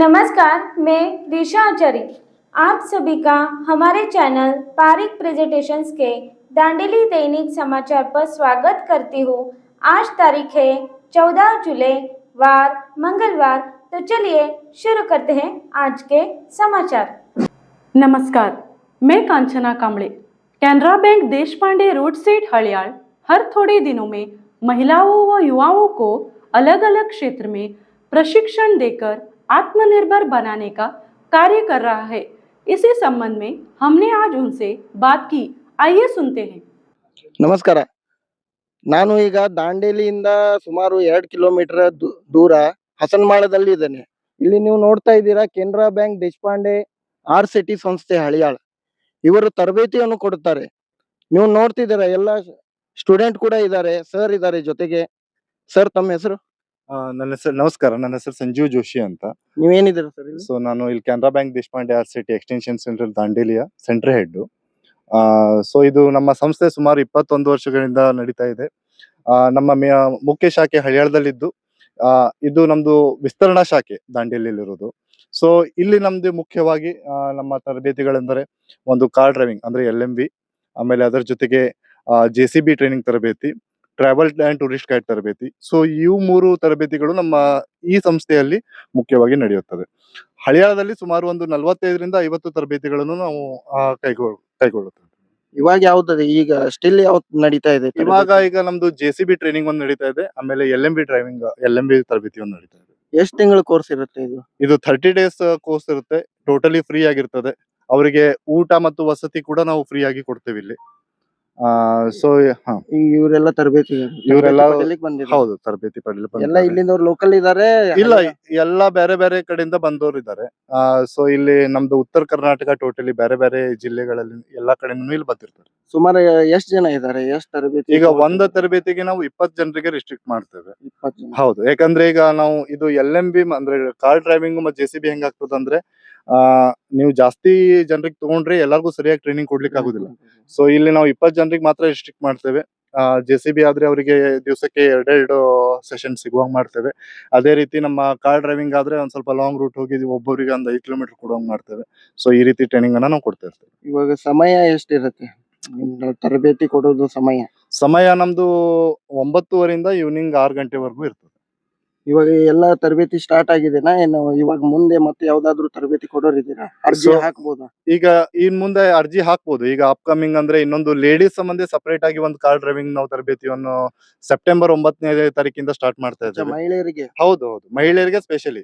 नमस्कार, मैं दिशा आचार्य। आप सभी का हमारे चैनल पारिक प्रेजेंटेशंस के दांडेली दैनिक समाचार पर स्वागत करती हूँ। आज तारीख है 14 जुलाई, वार मंगलवार। तो चलिए शुरू करते हैं आज के समाचार। नमस्कार, मैं कांचना कांबळे। कैनरा बैंक देशपांडे रोड सेट हड़ियाल हर थोड़े दिनों में महिलाओं व युवाओं को अलग अलग क्षेत्र में प्रशिक्षण देकर आत्मनिर्भर बनाने का कार्य कर रहा है। इसी संबंध में हमने आज उनसे बात की। आइए सुनते हैं। ನಮಸ್ಕಾರ. ನಾನು ಈಗ ದಾಂಡೇಲಿಯಿಂದ ಸುಮಾರು 2 ಕಿಲೋಮೀಟರ್ ದೂರ ಹಸನ್ಮಾಳದಲ್ಲಿ ಇದ್ದೇನೆ. ಇಲ್ಲಿ ನೀವು ನೋಡ್ತಾ ಇದ್ದೀರಾ Canara bank Deshpande R SETI ಸಂಸ್ಥೆ ಹಳಿಯಾಳ. ಇವರು ತರಬೇತಿಯನ್ನು ಕೊಡುತ್ತಾರೆ. ನೀವು ನೋಡ್ತಿದ್ದೀರಾ ಎಲ್ಲ ಸ್ಟೂಡೆಂಟ್ ಕೂಡ ಇದ್ದಾರೆ, ಸರ್ ಇದ್ದಾರೆ ಜೊತೆಗೆ. ಸರ್ ತಮ್ಮ ಹೆಸರು? ನನ್ನ ಹೆಸರು ನಮಸ್ಕಾರ, ನನ್ನ ಹೆಸರು ಸಂಜೀವ್ ಜೋಶಿ ಅಂತ. ನೀವೇನಿದ್ದೀರಾ ಸರ್ ಇಲ್ಲಿ? ಸೊ ನಾನು ಇಲ್ಲಿ Canara bank Deshpande R SETI extension centre ದಾಂಡೇಲಿಯ ಸೆಂಟರ್ ಹೆಡ್. ಸೊ ಇದು ನಮ್ಮ ಸಂಸ್ಥೆ ಸುಮಾರು 21 ವರ್ಷಗಳಿಂದ ನಡೀತಾ ಇದೆ. ನಮ್ಮ ಮುಖ್ಯ ಶಾಖೆ ಹಳಿಯಾಳದಲ್ಲಿದ್ದು, ಇದು ನಮ್ದು ವಿಸ್ತರಣಾ ಶಾಖೆ ದಾಂಡೇಲಿಯಲ್ಲಿರೋದು. ಸೊ ಇಲ್ಲಿ ನಮ್ದು ಮುಖ್ಯವಾಗಿ ನಮ್ಮ ತರಬೇತಿಗಳೆಂದರೆ ಒಂದು ಕಾರ್ ಡ್ರೈವಿಂಗ್ ಅಂದ್ರೆ LMV, ಆಮೇಲೆ ಅದರ ಜೊತೆಗೆ JCB ಟ್ರೈನಿಂಗ್ ತರಬೇತಿ, ಟ್ರಾವೆಲ್ ಅಂಡ್ ಟೂರಿಸ್ಟ್ ಗೈಡ್ ತರಬೇತಿ. ಸೊ ಇವು 3 ತರಬೇತಿಗಳು ನಮ್ಮ ಈ ಸಂಸ್ಥೆಯಲ್ಲಿ ಮುಖ್ಯವಾಗಿ ನಡೆಯುತ್ತದೆ. ಹಳಿಯಾಳದಲ್ಲಿ ಸುಮಾರು ಒಂದು 45ರಿಂದ 50 ತರಬೇತಿಗಳನ್ನು ನಾವು ಕೈಗೊಳ್ಳುತ್ತೇವೆ. ಇವಾಗ ಯಾವ್ದು ಈಗ ಸ್ಟಿಲ್ ಯಾವ್ದು ನಡೀತಾ ಇದೆ? ಈಗ ನಮ್ದು JCB ಟ್ರೈನಿಂಗ್ ಒಂದು ನಡೀತಾ ಇದೆ, ಆಮೇಲೆ LMB ತರಬೇತಿ ಒಂದು ನಡೀತಾ ಇದೆ. ಎಷ್ಟು ತಿಂಗಳ ಕೋರ್ಸ್ ಇರುತ್ತೆ ಇದು? ಇದು 30 ಡೇಸ್ ಕೋರ್ಸ್ ಇರುತ್ತೆ. ಟೋಟಲಿ ಫ್ರೀ ಆಗಿರ್ತದೆ. ಅವರಿಗೆ ಊಟ ಮತ್ತು ವಸತಿ ಕೂಡ ನಾವು ಫ್ರೀ ಆಗಿ ಕೊಡ್ತೇವೆ ಇಲ್ಲಿ. ಸೊ ಇವರೆಲ್ಲ ತರಬೇತಿ ಹೌದು, ತರಬೇತಿ ಪಡೆಯಲು ಎಲ್ಲ ಇಲ್ಲಿಂದವ್ರು ಲೋಕಲ್ ಇದಾರೆ? ಇಲ್ಲ, ಎಲ್ಲ ಬೇರೆ ಬೇರೆ ಕಡೆಯಿಂದ ಬಂದವರು ಇದ್ದಾರೆ. ಸೊ ಇಲ್ಲಿ ನಮ್ದು ಉತ್ತರ ಕರ್ನಾಟಕ ಟೋಟಲಿ ಬೇರೆ ಬೇರೆ ಜಿಲ್ಲೆಗಳಲ್ಲಿ ಎಲ್ಲಾ ಕಡೆನೂ ಇಲ್ಲಿ ಬಂದಿರ್ತಾರೆ. ಸುಮಾರು ಎಷ್ಟು ಜನ ಇದಾರೆ? ಎಷ್ಟು ತರಬೇತಿ? ಈಗ ಒಂದು ತರಬೇತಿಗೆ ನಾವು 20 ಜನರಿಗೆ ರಿಸ್ಟ್ರಿಕ್ಟ್ ಮಾಡ್ತೇವೆ. 20 ಜನ? ಹೌದು, ಯಾಕಂದ್ರೆ ಈಗ ನಾವು ಇದು LMB ಅಂದ್ರೆ ಕಾರ್ ಡ್ರೈವಿಂಗ್ ಮತ್ತು JCB ಹೆಂಗಾಗ್ತದಂದ್ರೆ ನೀವು ಜಾಸ್ತಿ ಜನರಿಗೆ ತಗೊಂಡ್ರೆ ಎಲ್ಲರಿಗೂ ಸರಿಯಾಗಿ ಟ್ರೈನಿಂಗ್ ಕೊಡ್ಲಿಕ್ಕೆ ಆಗುದಿಲ್ಲ. ಸೊ ಇಲ್ಲಿ ನಾವು 20 ಜನರಿಗೆ ಮಾತ್ರ ರಿಸ್ಟ್ರಿಕ್ಟ್ ಮಾಡ್ತೇವೆ. JCB ಆದ್ರೆ ಅವರಿಗೆ ದಿವಸಕ್ಕೆ 2 ಸೆಷನ್ ಸಿಗುವಂಗ್ ಮಾಡ್ತೇವೆ. ಅದೇ ರೀತಿ ನಮ್ಮ ಕಾರ್ ಡ್ರೈವಿಂಗ್ ಆದ್ರೆ ಒಂದ್ ಸ್ವಲ್ಪ ಲಾಂಗ್ ರೂಟ್ ಹೋಗಿ ಒಬ್ಬರಿಗೆ ಒಂದು 5 ಕಿಲೋಮೀಟರ್ ಕೊಡುವಂಗ್ ಮಾಡ್ತೇವೆ. ಸೊ ಈ ರೀತಿ ಟ್ರೈನಿಂಗ್ ಅನ್ನ ನಾವು ಕೊಡ್ತಾ ಇರ್ತೇವೆ. ಇವಾಗ ಸಮಯ ಎಷ್ಟಿರುತ್ತೆ ತರಬೇತಿ ಕೊಡೋದು? ಸಮಯ ನಮ್ದು 9:30ರಿಂದ ಈವ್ನಿಂಗ್ 6 ಗಂಟೆವರೆಗೂ ಇರ್ತದೆ. ಇವಾಗ ಎಲ್ಲ ತರಬೇತಿ ಸ್ಟಾರ್ಟ್ ಆಗಿದೆನಾ ಏನು? ಇವಾಗ ಮುಂದೆ ಮತ್ತೆ ಯಾವ್ದಾದ್ರು ತರಬೇತಿ ಕೊಡೋರಿದ್ದೀರಾ? ಅರ್ಜಿ ಹಾಕ್ಬೋದಾ? ಈಗ ಇನ್ ಮುಂದೆ ಅರ್ಜಿ ಹಾಕ್ಬೋದು. ಈಗ ಅಪ್ಕಮಿಂಗ್ ಅಂದ್ರೆ ಇನ್ನೊಂದು ಲೇಡೀಸ್ ಸಂಬಂಧಿ ಸಪರೇಟ್ ಆಗಿ ಒಂದು ಕಾರ್ ಡ್ರೈವಿಂಗ್ ನಾವು ತರಬೇತಿಯನ್ನು ಸೆಪ್ಟೆಂಬರ್ 9ನೇ ತಾರೀಕಿಂದ ಸ್ಟಾರ್ಟ್ ಮಾಡ್ತಾ ಇದ್ದೇವೆ. ಮಹಿಳೆಯರಿಗೆ? ಹೌದು, ಮಹಿಳೆಯರಿಗೆ ಸ್ಪೆಷಲಿ.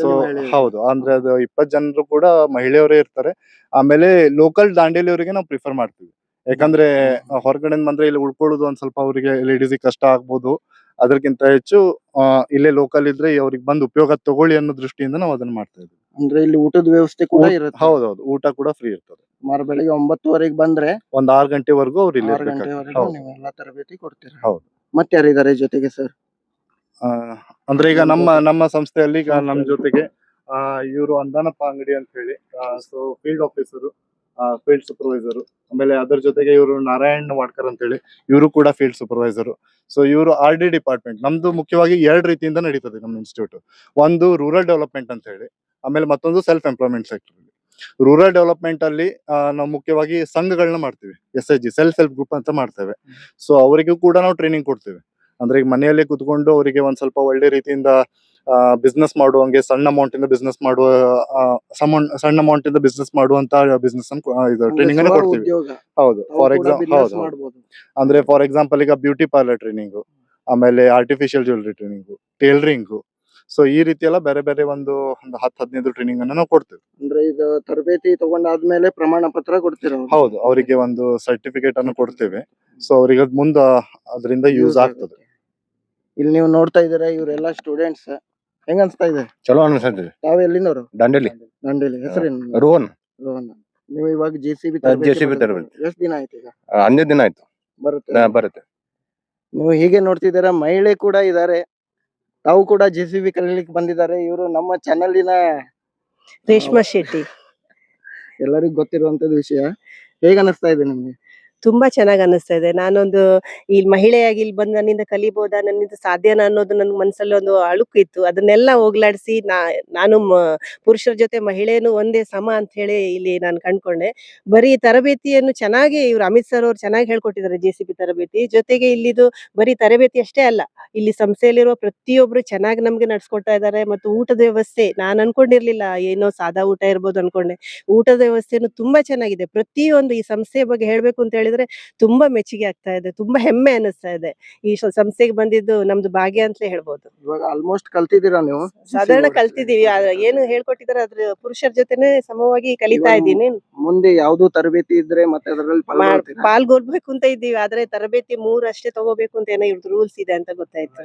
ಸೊ ಹೌದು, ಅಂದ್ರೆ ಅದು 20 ಜನರು ಕೂಡ ಮಹಿಳೆಯವರೇ ಇರ್ತಾರೆ. ಆಮೇಲೆ ಲೋಕಲ್ ದಾಂಡೇಲಿಯವರಿಗೆ ನಾವು ಪ್ರಿಫರ್ ಮಾಡ್ತೀವಿ. ಯಾಕಂದ್ರೆ ಹೊರಗಡೆ ಬಂದ್ರೆ ಇಲ್ಲಿ ಉಳ್ಕೊಳ್ಳೋದು ಒಂದ್ ಸ್ವಲ್ಪ ಅವರಿಗೆ ಲೇಡೀಸಿಗೆ ಕಷ್ಟ ಆಗ್ಬೋದು. ಅದಕ್ಕಿಂತ ಹೆಚ್ಚು ಇಲ್ಲೇ ಲೋಕಲ್ ಇದ್ರೆ ಅವ್ರಿಗೆ ಬಂದು ಉಪಯೋಗ ತಗೊಳ್ಳಿ ಅನ್ನೋ ದೃಷ್ಟಿಯಿಂದ ನಾವು ಅದನ್ನ ಮಾಡ್ತಾ ಇದ್ದೀವಿ. ಅಂದ್ರೆ ಇಲ್ಲಿ ಊಟದ ವ್ಯವಸ್ಥೆ ಕೂಡ ಇರುತ್ತೆ? ಹೌದೌದು, ಊಟ ಕೂಡ ಫ್ರೀ ಇರ್ತದೆ. ಸುಮಾರು ಬೆಳಿಗ್ಗೆ 9:30ಗೆ ಬಂದ್ರೆ ಒಂದ್ 6 ಗಂಟೆವರೆಗೂ ಅವ್ರು ಇಲ್ಲಿ ನೀವೆಲ್ಲ ತರಬೇತಿ ಕೊಡ್ತೀರಾ? ಹೌದು. ಮತ್ತೆ ಯಾರಿದ್ದಾರೆ ಜೊತೆಗೆ ಸರ್? ಅಂದ್ರೆ ಈಗ ನಮ್ಮ ಸಂಸ್ಥೆಯಲ್ಲಿ ಈಗ ನಮ್ ಜೊತೆಗೆ ಇವರು ಅಂದಾನಪ್ಪ ಅಂಗಡಿ ಅಂತ ಹೇಳಿ, so field officer, field supervisor. ಆಮೇಲೆ ಅದರ ಜೊತೆಗೆ ಇವರು ನಾರಾಯಣ್ ವಾಡ್ಕರ್ ಅಂತ ಹೇಳಿ, ಇವರು ಕೂಡ ಫೀಲ್ಡ್ ಸೂಪರ್ವೈಸರ್. ಸೊ ಇವರು RD ಡಿಪಾರ್ಟ್ಮೆಂಟ್. ನಮ್ದು ಮುಖ್ಯವಾಗಿ 2 ರೀತಿಯಿಂದ ನಡೀತದೆ ನಮ್ಮ ಇನ್ಸ್ಟಿಟ್ಯೂಟ್. ಒಂದು ರೂರಲ್ ಡೆವಲಪ್ಮೆಂಟ್ ಅಂತ ಹೇಳಿ, ಆಮೇಲೆ ಮತ್ತೊಂದು self employment sector. Rural development ಅಲ್ಲಿ ನಾವು ಮುಖ್ಯವಾಗಿ ಸಂಘಗಳನ್ನ ಮಾಡ್ತೀವಿ. SHG ಸೆಲ್ಫ್ ಹೆಲ್ಪ್ ಗ್ರೂಪ್ ಅಂತ ಮಾಡ್ತೇವೆ. ಸೊ ಅವರಿಗೂ ಕೂಡ ನಾವು ಟ್ರೈನಿಂಗ್ ಕೊಡ್ತೇವೆ. ಅಂದ್ರೆ ಈಗ ಮನೆಯಲ್ಲೇ ಕುತ್ಕೊಂಡು ಅವರಿಗೆ ಒಂದ್ ಸ್ವಲ್ಪ ಒಳ್ಳೆ ರೀತಿಯಿಂದ ಬಿಸ್ನೆಸ್ ಮಾಡುವಂಗೆ, ಸಣ್ಣ ಅಮೌಂಟ್ ಇಂದ ಬಿಸ್ನೆಸ್ ಮಾಡುವಂತ ಬಿಸ್ನೆಸ್ ಟ್ರೈನಿಂಗ್ ಅನ್ನು ಕೊಡ್ತೀವಿ. ಹೌದು, ಫಾರ್ ಎಕ್ಸಾಂಪಲ್ ಈಗ ಬ್ಯೂಟಿ ಪಾರ್ಲರ್ ಟ್ರೈನಿಂಗ್, ಆಮೇಲೆ artificial jewellery training, tailoring. So ಈ ರೀತಿ ಎಲ್ಲ ಬೇರೆ ಬೇರೆ ಒಂದು 10-15 ಟ್ರೈನಿಂಗ್ ಅನ್ನ ನಾವು ಕೊಡ್ತೇವೆ. ಅಂದ್ರೆ ಇದು ತರಬೇತಿ ತಗೊಂಡಾದ್ಮೇಲೆ ಪ್ರಮಾಣ ಪತ್ರ ಕೊಡ್ತೀರಾ? ಹೌದು, ಅವರಿಗೆ ಒಂದು ಸರ್ಟಿಫಿಕೇಟ್ ಅನ್ನು ಕೊಡ್ತೇವೆ. ಸೊ ಅವರಿಗೆ ಮುಂದ ಅದರಿಂದ ಯೂಸ್ ಆಗ್ತದೆ. ಇಲ್ಲಿ ನೀವು ನೋಡ್ತಾ ಇದ್ದೀರಾ ಇವರೆಲ್ಲ ಸ್ಟೂಡೆಂಟ್ಸ್. ಹೆಂಗ ಅನ್ಸ್ತಾ ಇದೆ? ಚಲೋ ಅನ್ಸತ್ರಿ. ತಾವ್ ಎಲ್ಲಿನವರು? ದಾಂಡೇಲಿ. ಹೆಸರೇನು? ರೋಹನ್. ನೀವು ಇವಾಗ JCB ತರಬೇತಿ ಎಷ್ಟು ದಿನ ಆಯ್ತು? ಈಗ 11 ದಿನ ಆಯ್ತು. ಬರುತ್ತೆ. ನೀವು ಹೀಗೆ ನೋಡ್ತಿದ್ದೀರಾ, ಮಹಿಳೆ ಕೂಡ ಇದ್ದಾರೆ. ತಾವು ಕೂಡ JCB ಕಲೀಲಿಕ್ಕೆ ಬಂದಿದ್ದಾರೆ. ಇವರು ನಮ್ಮ ಚಾನಲಿನ ರೇಷ್ಮಾ ಶೆಟ್ಟಿ. ಎಲ್ಲರಿಗೂ ಗೊತ್ತಿರುವಂತದ್ದು ವಿಷಯ. ಹೇಗ ಅನಿಸ್ತಾ ಇದೆ ನಿಮ್ಗೆ? ತುಂಬಾ ಚೆನ್ನಾಗಿ ಅನ್ನಿಸ್ತಾ ಇದೆ. ನಾನೊಂದು ಇಲ್ಲಿ ಮಹಿಳೆಯಾಗಿ ಇಲ್ಲಿ ಬಂದು ನನ್ನಿಂದ ಕಲಿಬಹುದಾ, ನನ್ನಿಂದ ಸಾಧ್ಯನಾ ಅನ್ನೋದು ನನ್ ಮನಸ್ಸಲ್ಲಿ ಒಂದು ಅಳುಕು ಇತ್ತು. ಅದನ್ನೆಲ್ಲ ಹೋಗ್ಲಾಡಿಸಿ ನಾನು ಪುರುಷರ ಜೊತೆ ಮಹಿಳೆಯೂ ಒಂದೇ ಸಮ ಅಂತ ಹೇಳಿ ಇಲ್ಲಿ ನಾನು ಕಂಡ್ಕೊಂಡೆ. ಬರೀ ತರಬೇತಿಯನ್ನು ಚೆನ್ನಾಗಿ ಇವ್ರು ಅಮಿತ್ ಸರ್ ಅವ್ರು ಚೆನ್ನಾಗಿ ಹೇಳ್ಕೊಟ್ಟಿದ್ದಾರೆ, JCB ತರಬೇತಿ ಜೊತೆಗೆ ಇಲ್ಲಿದು ಬರೀ ತರಬೇತಿ ಅಷ್ಟೇ ಅಲ್ಲ, ಇಲ್ಲಿ ಸಂಸ್ಥೆಯಲ್ಲಿರುವ ಪ್ರತಿಯೊಬ್ರು ಚೆನ್ನಾಗಿ ನಮ್ಗೆ ನಡ್ಸ್ಕೊಡ್ತಾ ಇದ್ದಾರೆ. ಮತ್ತು ಊಟದ ವ್ಯವಸ್ಥೆ ನಾನು ಅನ್ಕೊಂಡಿರ್ಲಿಲ್ಲ, ಏನೋ ಸಾದಾ ಊಟ ಇರ್ಬೋದು ಅನ್ಕೊಂಡೆ. ಊಟದ ವ್ಯವಸ್ಥೆನು ತುಂಬಾ ಚೆನ್ನಾಗಿದೆ. ಪ್ರತಿಯೊಂದು ಈ ಸಂಸ್ಥೆಯ ಬಗ್ಗೆ ಹೇಳ್ಬೇಕು ಅಂತ ಹೇಳಿದ್ರೆ ತುಂಬಾ ಮೆಚ್ಚುಗೆ ಆಗ್ತಾ ಇದೆ, ತುಂಬಾ ಹೆಮ್ಮೆ ಅನಿಸ್ತಾ ಇದೆ. ಈ ಸಂಸ್ಥೆಗೆ ಬಂದಿದ್ದು ನಮ್ದು ಭಾಗ್ಯ ಅಂತಲೇ ಹೇಳ್ಬೋದು. ಇವಾಗ ಆಲ್ಮೋಸ್ಟ್ ಕಲ್ತಿದ್ದೀರಾ ನೀವು? ಸಾಧಾರಣ ಕಲ್ತಿದೀವಿ, ಏನು ಹೇಳ್ಕೊಟ್ಟಿದ್ದಾರೆ ಅದ್ರ ಪುರುಷರ ಜೊತೆನೆ ಸಮವಾಗಿ ಕಲಿತಾ ಇದ್ದೀನಿ. ಮುಂದೆ ಯಾವ್ದು ತರಬೇತಿ ಇದ್ರೆ ಮತ್ತೆ ಅದರಲ್ಲಿ ಪಾಲ್ಗೊಳ್ಬೇಕು ಅಂತ ಇದ್ದೀವಿ, ಆದ್ರೆ ತರಬೇತಿ 3 ಅಷ್ಟೇ ತಗೋಬೇಕು ಅಂತ ಏನೋ ಇವ್ರದ್ದು ರೂಲ್ಸ್ ಇದೆ ಅಂತ ಗೊತ್ತಾಯ್ತು.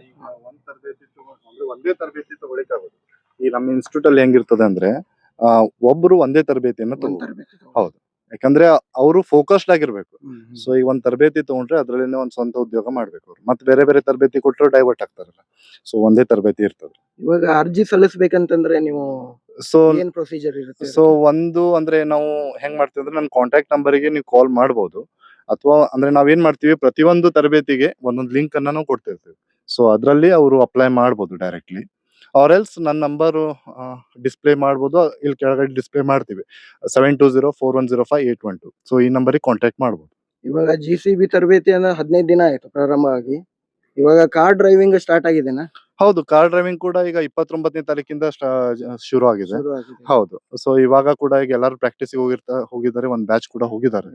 ಒಂದೇ ತರಬೇತಿ ತಗೊಳಿಕ್ಕಾಗೋದು. ಈ ನಮ್ಮ ಇನ್ಸ್ಟಿಟ್ಯೂಟ್ ಅಲ್ಲಿ ಹೆಂಗಿರ್ತದೆ ಅಂದ್ರೆ ಒಬ್ರು ಒಂದೇ ತರಬೇತಿಯನ್ನ ಹೌದು, ಯಾಕಂದ್ರೆ ಅವರು ಫೋಕಸ್ಡ್ ಆಗಿರ್ಬೇಕು. ಸೊ ಈಗ ಒಂದ್ ತರಬೇತಿ ತಗೊಂಡ್ರೆ ಅದ್ರಲ್ಲಿ ಒಂದ್ ಸ್ವಂತ ಉದ್ಯೋಗ ಮಾಡ್ಬೇಕು ಅವ್ರು. ಮತ್ತೆ ಬೇರೆ ಬೇರೆ ತರಬೇತಿ ಕೊಟ್ಟರೆ ಡೈವರ್ಟ್ ಆಗ್ತಾರಲ್ಲ. ಸೊ ಒಂದೇ ತರಬೇತಿ ಇರ್ತದೆ. ಇವಾಗ ಅರ್ಜಿ ಸಲ್ಲಿಸಬೇಕಂತಂದ್ರೆ ನೀವು ಸೊ ಏನ್ ಪ್ರೊಸೀಜರ್ ಇರುತ್ತೆ? ಸೊ ಒಂದು ಅಂದ್ರೆ ನಾವು ಹೆಂಗ್ ಮಾಡ್ತೀವಿ ಅಂದ್ರೆ ನನ್ನ ಕಾಂಟ್ಯಾಕ್ಟ್ ನಂಬರ್ಗೆ ನೀವು ಕಾಲ್ ಮಾಡ್ಬೋದು, ಅಥವಾ ಅಂದ್ರೆ ನಾವೇನ್ ಮಾಡ್ತೀವಿ ಪ್ರತಿಯೊಂದು ತರಬೇತಿಗೆ ಒಂದೊಂದು ಲಿಂಕ್ ಅನ್ನ ನಾವು ಕೊಡ್ತಿರ್ತೀವಿ. ಸೊ ಅದ್ರಲ್ಲಿ ಅವರು ಅಪ್ಲೈ ಮಾಡ್ಬೋದು ಡೈರೆಕ್ಟ್ಲಿ, ಆರ್ ಎಲ್ಸ್ ನನ್ನ ನಂಬರ್ ಡಿಸ್ಪ್ಲೇ ಮಾಡ್ಬೋದು, ಇಲ್ಲಿ ಕೆಳಗಡೆ ಡಿಸ್ಪ್ಲೇ ಮಾಡ್ತೀವಿ 7204105812. ಸೊ ಈ ನಂಬರಿಗೆ ಕಾಂಟ್ಯಾಕ್ಟ್ ಮಾಡ್ಬೋದು. ಇವಾಗ JCB ತರಬೇತಿ 15 ದಿನ ಆಯ್ತು ಪ್ರಾರಂಭ ಆಗಿ. ಇವಾಗ ಕಾರ್ ಡ್ರೈವಿಂಗ್ ಸ್ಟಾರ್ಟ್ ಆಗಿದೆನಾ? ಹೌದು, ಕಾರ್ ಡ್ರೈವಿಂಗ್ ಕೂಡ ಈಗ 29ನೇ ತಾರೀಕಿಂದ ಶುರು ಆಗಿದೆ. ಹೌದು, ಸೊ ಇವಾಗ ಕೂಡ ಈಗ ಎಲ್ಲರೂ ಪ್ರಾಕ್ಟೀಸ್ ಹೋಗಿದ್ದಾರೆ, ಒಂದ್ ಬ್ಯಾಚ್ ಕೂಡ ಹೋಗಿದ್ದಾರೆ.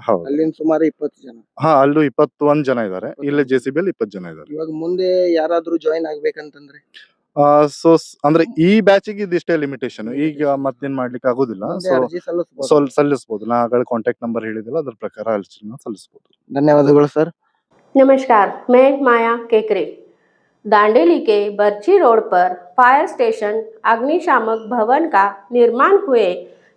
ಹೌದು, ಅಲ್ಲಿಂದ ಸುಮಾರು 20 ಜನ. ಅಲ್ಲೂ 21 ಜನ ಇದ್ದಾರೆ, ಇಲ್ಲಿ JCB ಅಲ್ಲಿ 20 ಜನ ಇದ್ದಾರೆ. ಇವಾಗ ಮುಂದೆ ಯಾರಾದ್ರೂ ಜಾಯಿನ್ ಆಗ್ಬೇಕಂತಂದ್ರೆ ಸೊ ಅಂದ್ರೆ ಈ ಬ್ಯಾಚಿಗೆ ಇದಿಷ್ಟೇ ಲಿಮಿಟೇಷನ್, ಈಗ ಮತ್ತೇನ್ ಮಾಡ್ಲಿಕ್ಕೆ ಆಗೋದಿಲ್ಲ. ಸೊ ಸಲ್ಲಿಸಬಹುದು, ನಾ ಆಗಲೇ ಕಾಂಟ್ಯಾಕ್ಟ್ ನಂಬರ್ ಹೇಳಿದಿಲ್ಲ, ಅದ್ರ ಪ್ರಕಾರ ಅರ್ಜಿನ ಸಲ್ಲಿಸಬಹುದು. ಧನ್ಯವಾದಗಳು ಸರ್. नमस्कार, मैं माया केकरे। दांडेली के बर्ची रोड पर फायर स्टेशन अग्निशामक भवन का निर्माण हुए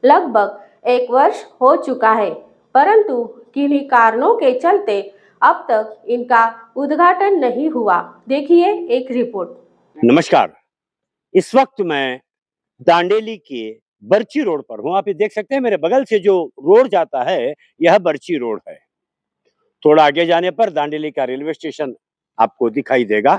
लगभग 1 वर्ष हो चुका है, परंतु किन्हीं कारणों के चलते अब तक इनका उद्घाटन नहीं हुआ। देखिए एक रिपोर्ट। नमस्कार, इस वक्त मैं दांडेली के बर्ची रोड पर हूँ। आप ये देख सकते हैं मेरे बगल से जो रोड जाता है यह बर्ची रोड है। थोड़ा आगे जाने पर दांडेली का रेलवे स्टेशन आपको दिखाई देगा।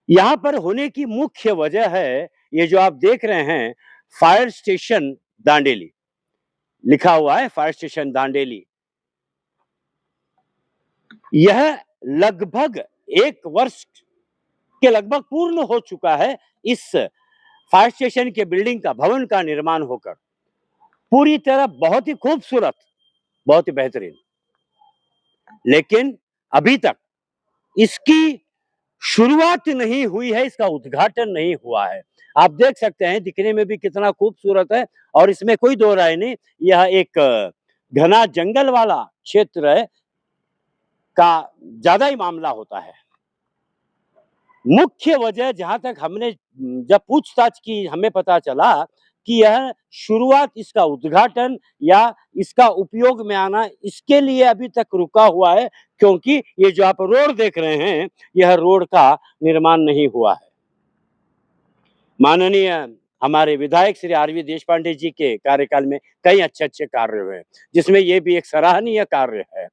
यहाँ पर होने की मुख्य वजह है ये जो आप देख रहे हैं फायर स्टेशन दांडेली लिखा हुआ है, फायर स्टेशन दांडेली। यह लगभग 1 वर्ष के लगभग पूर्ण हो चुका है इस फायर स्टेशन के बिल्डिंग का, भवन का निर्माण होकर पूरी तरह बहुत ही खूबसूरत, बहुत ही बेहतरीन, लेकिन अभी तक इसकी शुरुआत नहीं हुई है, इसका उद्घाटन नहीं हुआ है। आप देख सकते हैं दिखने में भी कितना खूबसूरत है, और इसमें कोई दो राय नहीं, यह एक घना जंगल वाला क्षेत्र है का ज्यादा ही मामला होता है। मुख्य वजह जहां तक हमने जब पूछताछ की हमें पता चला कि यह शुरुआत, इसका उद्घाटन या इसका उपयोग में आना इसके लिए अभी तक रुका हुआ है, क्योंकि ये जो आप रोड देख रहे हैं यह रोड का निर्माण नहीं हुआ है। माननीय हमारे विधायक श्री RV देशपांडे जी के कार्यकाल में कई अच्छे कार्य हुए, जिसमें ये भी एक सराहनीय कार्य है।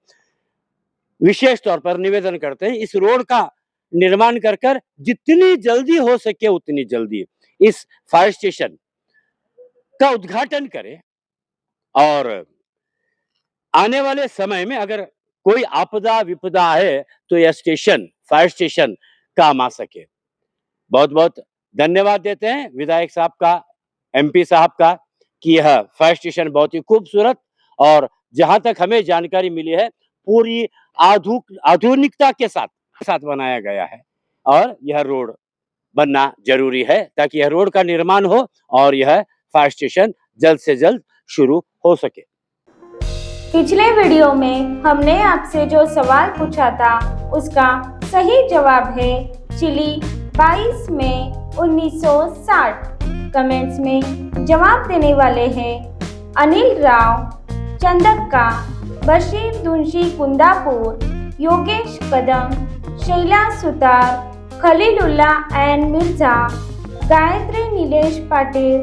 विशेष तौर पर निवेदन करते हैं इस रोड का निर्माण कर जितनी जल्दी हो सके उतनी जल्दी इस फायर स्टेशन का उद्घाटन करें, और आने वाले समय में अगर कोई आपदा विपदा है तो यह स्टेशन, फायर स्टेशन काम आ सके। बहुत बहुत धन्यवाद देते हैं विधायक साहब का, MP साहब का, कि यह फायर स्टेशन बहुत ही खूबसूरत और जहां तक हमें जानकारी मिली है पूरी आधुनिकता के साथ बनाया गया है, और यह रोड बनना जरूरी है ताकि यह रोड का निर्माण हो और यह फायर स्टेशन जल्द से जल्द शुरू हो सके। पिछले वीडियो में हमने आपसे जो सवाल पूछा था उसका सही जवाब है चिली 22 मई 1960। कमेंट्स में जवाब देने वाले हैं अनिल राव चंदक्का, बशीर दुंशी कुंदापुर, योगेश कदम, शैला सुतार, खलीलुल्ला एन मिर्जा, गायत्री नीलेश पाटिल,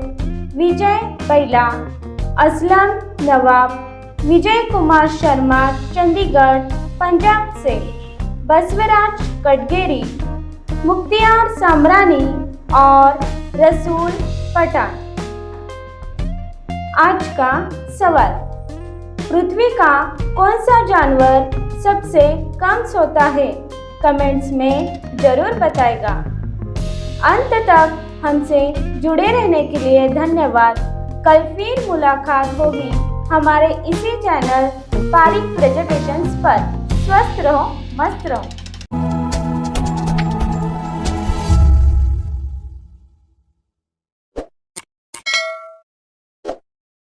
विजय बैला, असलम नवाब, विजय कुमार शर्मा चंडीगढ़ पंजाब से, बसवराज कटगेरी, मुख्तियार सामरानी और रसूल पठान। आज का सवाल, पृथ्वी का कौन सा जानवर सबसे कम सोता है? कमेंट्स में जरूर बताएगा। अंत तक हमसे जुड़े रहने के लिए धन्यवाद। कल फिर मुलाकात होगी हमारे इसी चैनल पारिक प्रेजेंटेशंस पर। स्वस्थ रहो, मस्त रहो।